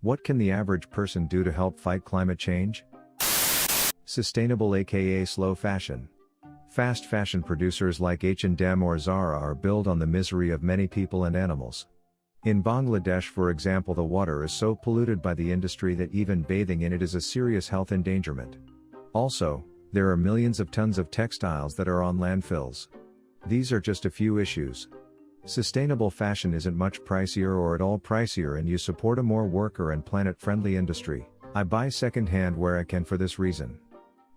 What can the average person do to help fight climate change? Sustainable aka slow fashion. Fast fashion producers like H&M or Zara are built on the misery of many people and animals. In Bangladesh, for example, the water is so polluted by the industry that even bathing in it is a serious health endangerment. Also, there are millions of tons of textiles that are on landfills. These are just a few issues. Sustainable fashion isn't much pricier or at all pricier, and you support a more worker and planet-friendly industry. I buy second-hand where I can for this reason.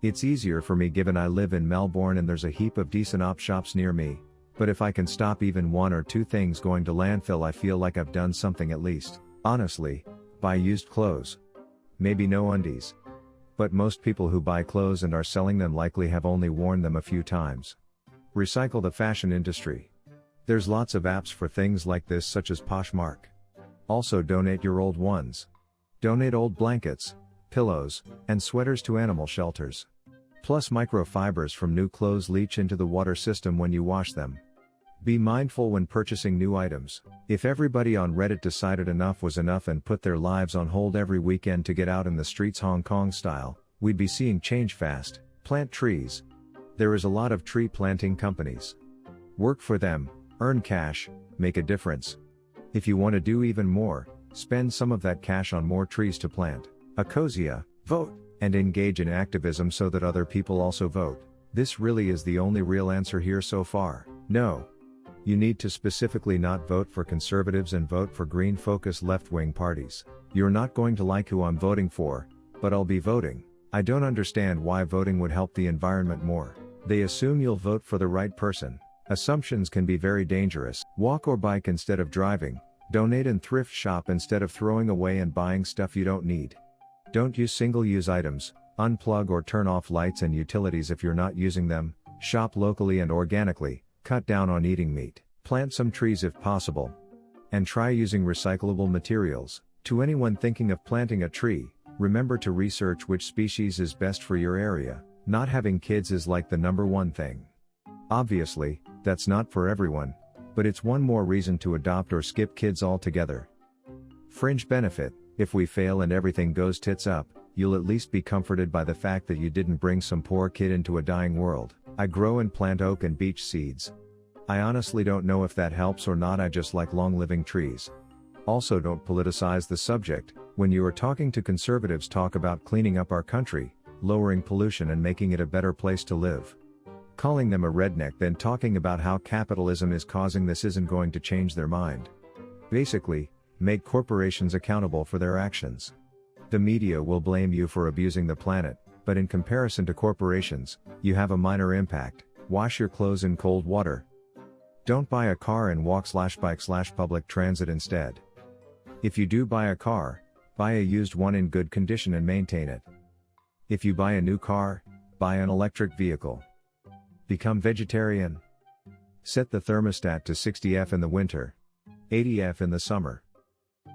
It's easier for me given I live in Melbourne and there's a heap of decent op shops near me, but if I can stop even one or two things going to landfill, I feel like I've done something at least. Honestly, buy used clothes. Maybe no undies. But most people who buy clothes and are selling them likely have only worn them a few times. Recycle the fashion industry. There's lots of apps for things like this, such as Poshmark. Also donate your old ones. Donate old blankets, pillows, and sweaters to animal shelters. Plus, microfibers from new clothes leach into the water system when you wash them. Be mindful when purchasing new items. If everybody on Reddit decided enough was enough and put their lives on hold every weekend to get out in the streets Hong Kong style, we'd be seeing change fast. Plant trees. There is a lot of tree planting companies. Work for them, earn cash, make a difference. If you want to do even more, spend some of that cash on more trees to plant. Ecosia, vote, and engage in activism so that other people also vote. This really is the only real answer here so far. No. You need to specifically not vote for conservatives and vote for green-focused left-wing parties. You're not going to like who I'm voting for, but I'll be voting. I don't understand why voting would help the environment more. They assume you'll vote for the right person. Assumptions can be very dangerous. Walk or bike instead of driving. Donate and thrift shop instead of throwing away and buying stuff you don't need. Don't use single-use items. Unplug or turn off lights and utilities if you're not using them. Shop locally and organically. Cut down on eating meat. Plant some trees if possible. And try using recyclable materials. To anyone thinking of planting a tree, remember to research which species is best for your area. Not having kids is like the #1 thing. Obviously, that's not for everyone, but it's one more reason to adopt or skip kids altogether. Fringe benefit: if we fail and everything goes tits up, you'll at least be comforted by the fact that you didn't bring some poor kid into a dying world. I grow and plant oak and beech seeds. I honestly don't know if that helps or not, I just like long-living trees. Also, don't politicize the subject. When you are talking to conservatives, talk about cleaning up our country, lowering pollution and making it a better place to live. Calling them a redneck then talking about how capitalism is causing this isn't going to change their mind. Basically, make corporations accountable for their actions. The media will blame you for abusing the planet, but in comparison to corporations, you have a minor impact. Wash your clothes in cold water. Don't buy a car and walk/bike/public transit instead. If you do buy a car, buy a used one in good condition and maintain it. If you buy a new car, buy an electric vehicle. Become vegetarian. Set the thermostat to 60°F in the winter, 80°F in the summer.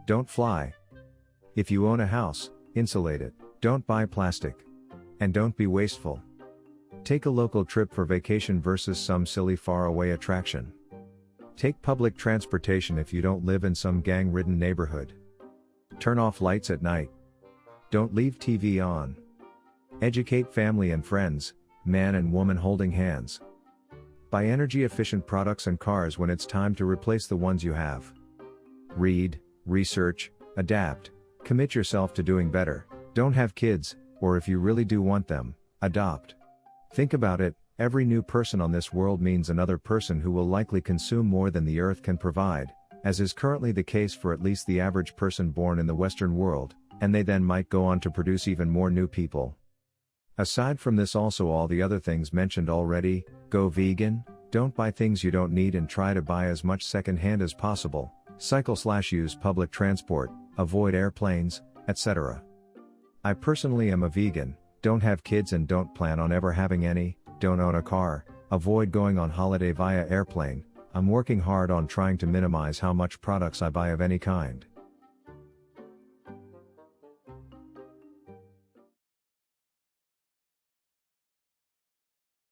Don't fly. If you own a house, insulate it. Don't buy plastic. And don't be wasteful. Take a local trip for vacation versus some silly faraway attraction. Take public transportation if you don't live in some gang-ridden neighborhood. Turn off lights at night. Don't leave TV on. Educate family and friends, man and woman holding hands. Buy energy-efficient products and cars when it's time to replace the ones you have. Read, research, adapt, commit yourself to doing better. Don't have kids, or if you really do want them, adopt. Think about it, every new person on this world means another person who will likely consume more than the earth can provide, as is currently the case for at least the average person born in the Western world, and they then might go on to produce even more new people. Aside from this, also all the other things mentioned already: go vegan, don't buy things you don't need and try to buy as much second-hand as possible, cycle/use public transport, avoid airplanes, etc. I personally am a vegan, don't have kids and don't plan on ever having any, don't own a car, avoid going on holiday via airplane. I'm working hard on trying to minimize how much products I buy of any kind.